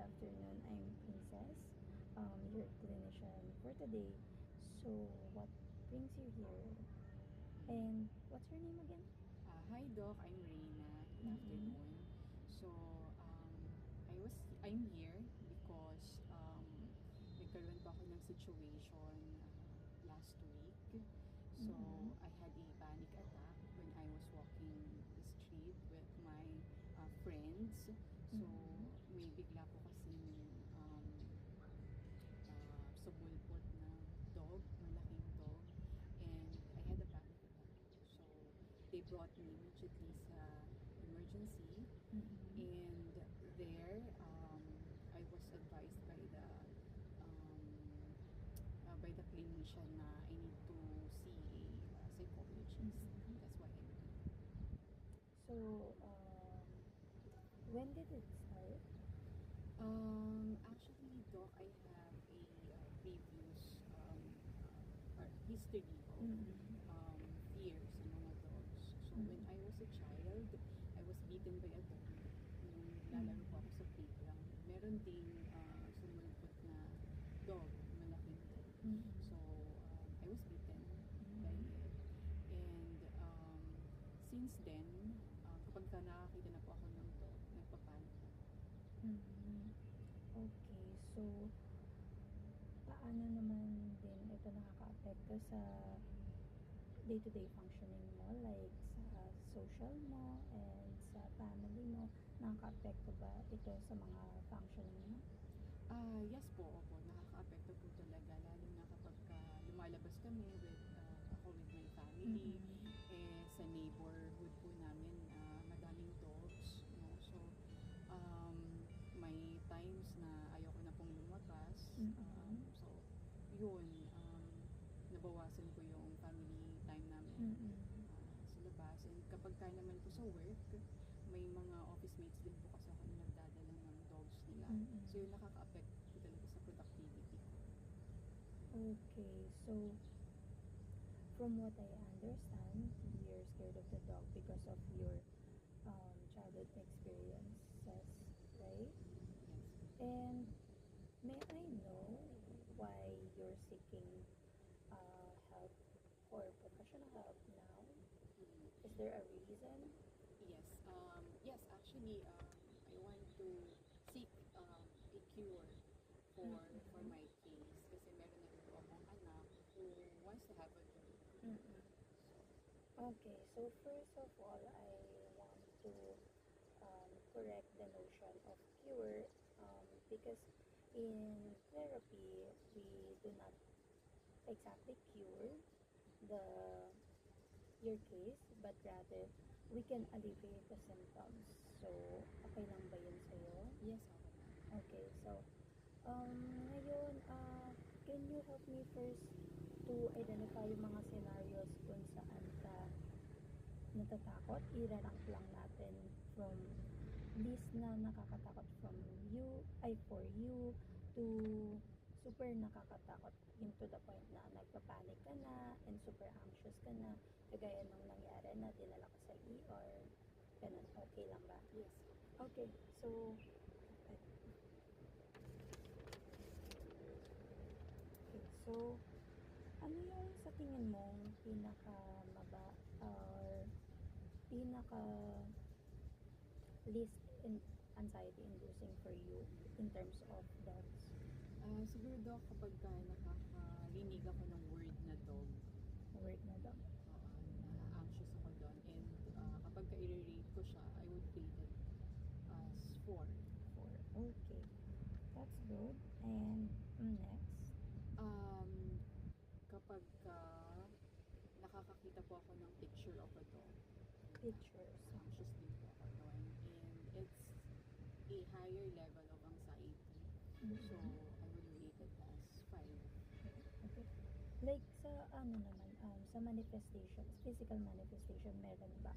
afternoon. I'm Princess, your clinician for today. So, what brings you here? And what's your name again? Hi Doc, I'm Reina. Good Mm-hmm. afternoon. So, I'm here because nagkaroon pa ako ng situation last week. So, Mm-hmm. I had a panic attack when I was walking the street with my friends. So, Mm-hmm. may bigla po kasi sumulpot na dog, malaking dog. And I had a panic attack. So, they brought me immediately sa emergency. Mm-hmm. And there, I was advised by the clinician na I need to see a psychologist. Mm-hmm. That's why I'm here. So, when did it start? Actually, Doc, I have a previous history of Mm-hmm. fear sa mga dogs. So, when I was a child, I was bitten by a dog. Nung lalaro po ako sa playground, meron ding sumulpot na dog, malaking dog. Mm-hmm. So, I was bitten by it. And since then, kapag nakakita na po ako ng dog, nagpapanik ako. Mm-hmm. Okay, so paano naman din ito nakaka-apekto sa day-to-day functioning mo, like sa social mo and sa family mo? Nakaka-apekto ba ito sa mga functioning mo? Yes po, opo. Nakaka-apekto po talaga. Lalo na kapag lumalabas kami ako with my family. Sa neighborhood po namin, madaming dogs. No? So, may times na ayoko na pong lumabas. Mm-hmm. So, yun. Nabawasan ko yung family time namin Mm-hmm. sa labas. And kapag naman po sa work, may mga office mates din po kasi ako na nagdadala ng dogs nila. Mm-hmm. So, yun nakaka-affect po talaga sa productivity ko. Okay, so from what I understand, you're scared of the dog because of your childhood experiences, right? Yes. And may I know why you're seeking help or professional help now? Mm. Is there a reason? Yes, actually, I want to seek a cure for Mm-mm. my case kasi meron na rin po akong anak who wants to have a dog. Mm-mm. Okay, so first of all, I want to correct the notion of cure because in therapy, we do not exactly cure the your case, but rather we can alleviate the symptoms. So, okay lang ba yun sa'yo? Yes, ako na. Okay, so, ngayon, can you help me first to identify yung mga scenarios kung saan ka natatakot? I-rank lang natin from list na nakakatakot from you, ay for you, to super nakakatakot, yung to the point na nagpapanik ka na and super anxious ka na, kagaya nung nangyari na dinala ka sa ER. Ganun, okay lang ba? Yes. Okay, so ano yung sa tingin mong or pinaka least anxiety inducing for you in terms of dogs? Siguro daw kapag nakakarinig ako ng word na dog, Word na dog. na-anxious ako doon. And kapag i-rate ko siya, I would rate it as 4. 4. Okay. That's good. And next. Kapag nakakakita po ako ng picture of a dog, Pictures. anxious din po ako doon. And it's a higher level of anxiety. So, I would rate it as 5. Okay. Like sa ano naman, sa manifestations, physical manifestation, meron ba?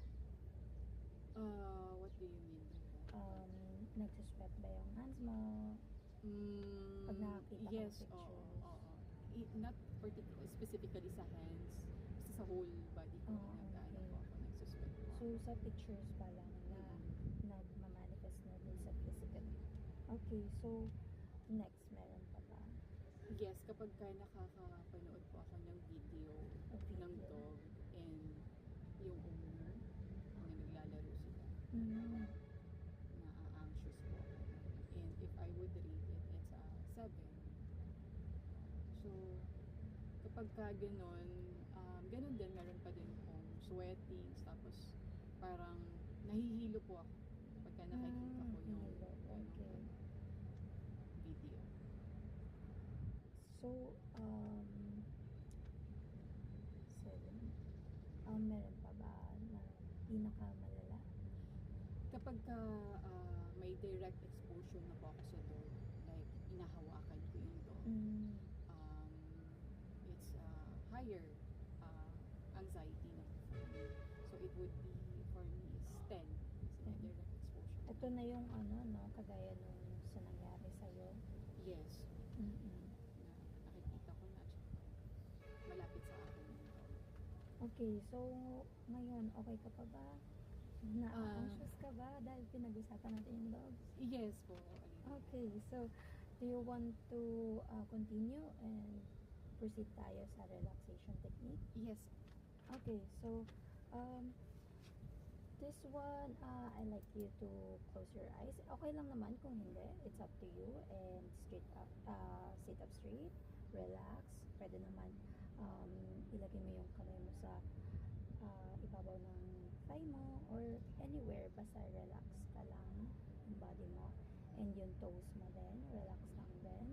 What do you mean by that? Nagsusweat ba yung hands mo? Pag nakakita ka ng Yes, pictures. oo. Not specifically sa hands, basta sa whole body ko. Okay. Po ako, nagsuspect po. So, sa pictures pa lang na nagmamanifest na din sa physical. Okay, so next, meron pa ba? Yes, kapag ka nakakapanood po ako ng video A video. ng dog and yung owner na naglalaro sila, Mm. na-anxious po ako. And if I would rate it, it's a 7. So, kapag ka ganun din, meron pa din akong sweatings, tapos parang nahihilo po ako kapag ka nakikita ko yung Hilo. Okay. video. So, seven. Meron pa ba na pinakamalala? Kapag ka may direct exposure na po ako sa dog, like inahawakan ko yung dog, Mm. um, it's higher anxiety na po for me. So it would be for me is 10 kasi may direct exposure. Ito na yung no, kagaya nung sa nangyari sa'yo. Yes, Mm-mm. na nakikita ko na siya. Malapit sa akin yung dog. Okay, so ngayon, okay ka pa ba? Na-anxious ka ba dahil pinag-usapan natin yung dogs? Yes po. Okay, so do you want to continue and proceed tayo sa relaxation technique? Yes. Okay, so this one, I like you to close your eyes. Okay lang naman kung hindi. It's up to you. And straight up, sit up straight, relax. Pwede naman ilagay mo yung kamay mo sa ibabaw ng thigh mo or anywhere. Basta relax ka lang yung body mo. And yung toes mo din, relax lang din.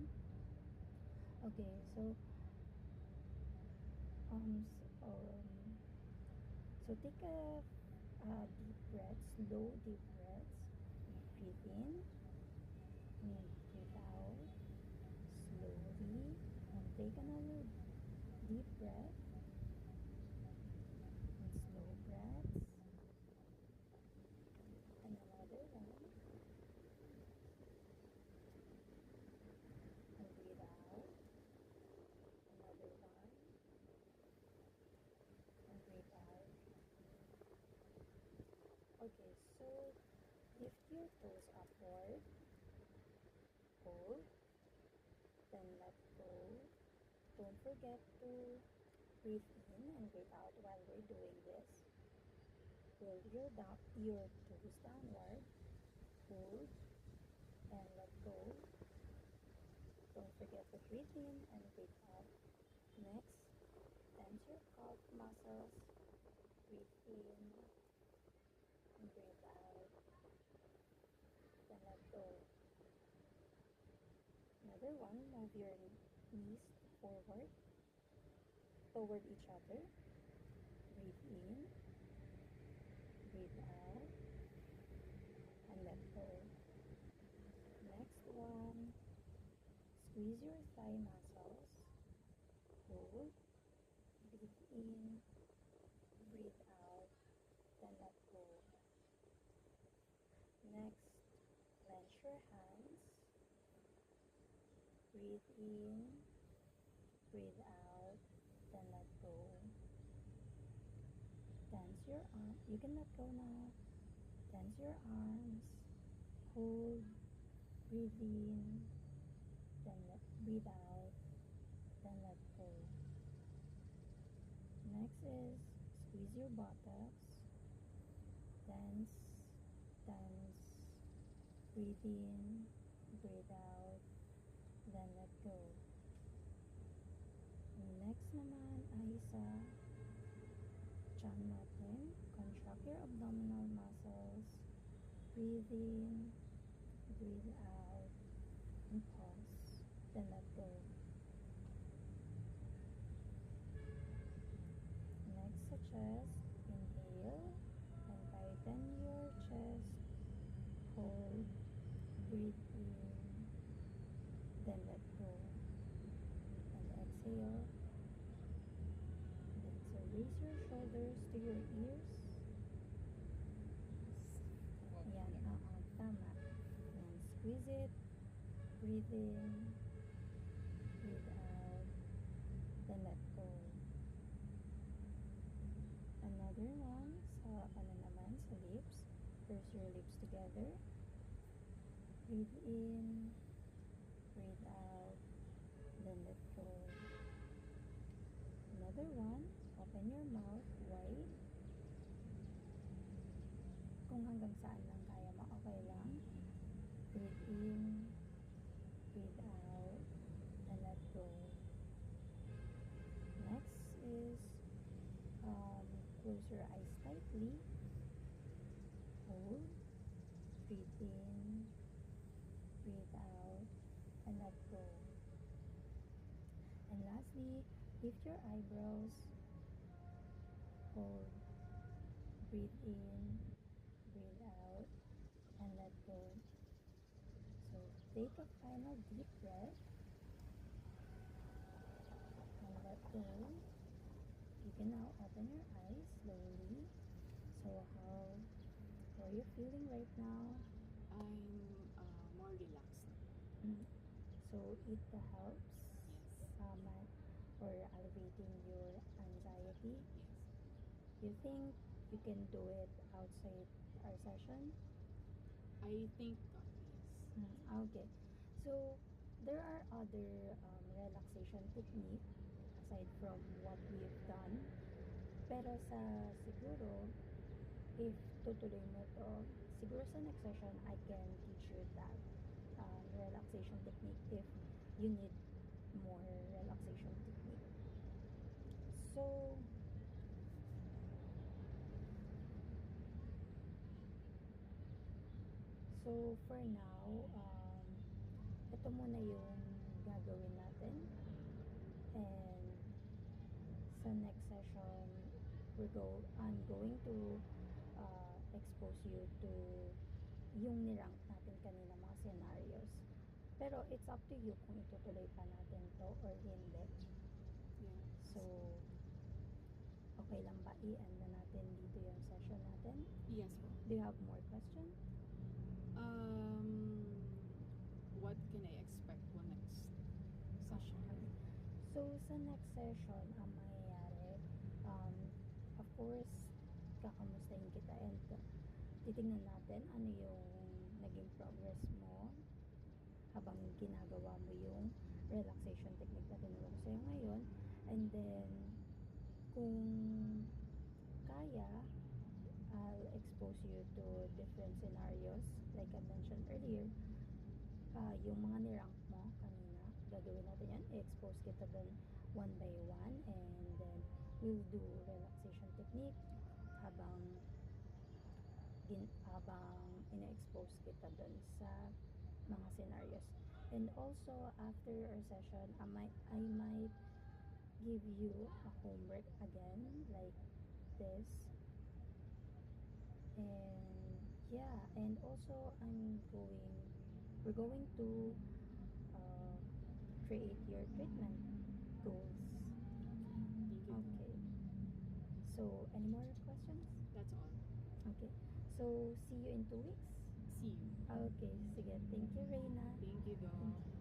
Okay, so so take a deep breath, slow deep breaths. Breathe in and breathe out slowly. And take another deep breath and slow breaths. And another one. And breathe out. Another one. And breathe out. Okay, so lift your toes upward. Hold. Then let go. Don't forget to breathe in and breathe out while we're doing this. Roll your toes downward. Hold. And let go. Don't forget to breathe in and breathe out. Next, tense your calf muscles. Breathe in and breathe out. Then let go. Another one, move your knees forward toward each other. Breathe in, breathe out, and let go. Next one, squeeze your thigh muscles. Hold, breathe in, breathe out, then let go. Next, clench your hands. Breathe in, breathe out, then let go. Tense your arm. You can let go now. Tense your arms. Hold, breathe in, then breathe out, then let go. Next is squeeze your buttocks. Tense, tense. Breathe in, breathe out, then let go. Next naman ay sa tiyan natin. Contract your abdominal muscles. Breathe in, breathe out, and pause. Then let go. Next sa chest. Inhale and tighten your chest. Hold. Breathe in. Then let go. And exhale. Then so raise your shoulders to your ears. Yan, tama. Yan, squeeze it. Breathe in. Breathe out. Then let go. Another one sa naman, sa lips. Press your lips together. Breathe in. another one, open your mouth wide. Kung hanggang saan lang kaya mo, okay lang. Breathe in, breathe out, and let go. Next is close your eyes tightly. Hold, breathe in, breathe out, and let go. And lastly, lift your eyebrows. Hold, breathe in, breathe out, and let go. So take a final deep breath and let go. You can now open your eyes slowly. So how are you feeling right now? I'm more relaxed. So it helps Yes. or alleviating your anxiety. Yes. You think you can do it outside our session? I think yes. Okay. So there are other relaxation technique aside from what we've done. Pero siguro, if tutuloy mo to, siguro sa next session, I can teach you that relaxation technique if you need more relaxation technique. So, for now, ito muna yung gagawin natin. And sa next session, I'm going to expose you to yung nirank natin kanina mga scenarios. Pero it's up to you kung itutuloy pa natin to or hindi. Yeah. So, okay lang ba i-end na natin dito yung session natin? Yes po. Do you have more questions? What can I expect po next session? So, sa next session, ang mangyayari, of course, kakamustahin kita and titingnan natin ano yung naging progress mo habang ginagawa mo yung relaxation technique na tinuro ko sa'yo ngayon. And then, kung kaya, I'll expose you to different scenarios like I mentioned earlier. Yung mga nirank mo kanina, gagawin natin yan, i-expose kita dun one by one, and then we'll do relaxation technique habang ina-expose kita dun sa mga scenarios. And also, after our session, I might give you a homework again like this. And yeah, and also we're going to create your treatment goals. Thank you. Okay. So, any more questions? That's all. Okay. So, see you in 2 weeks. See you. Okay, sige. Thank you, Reina. Thank you, Doc.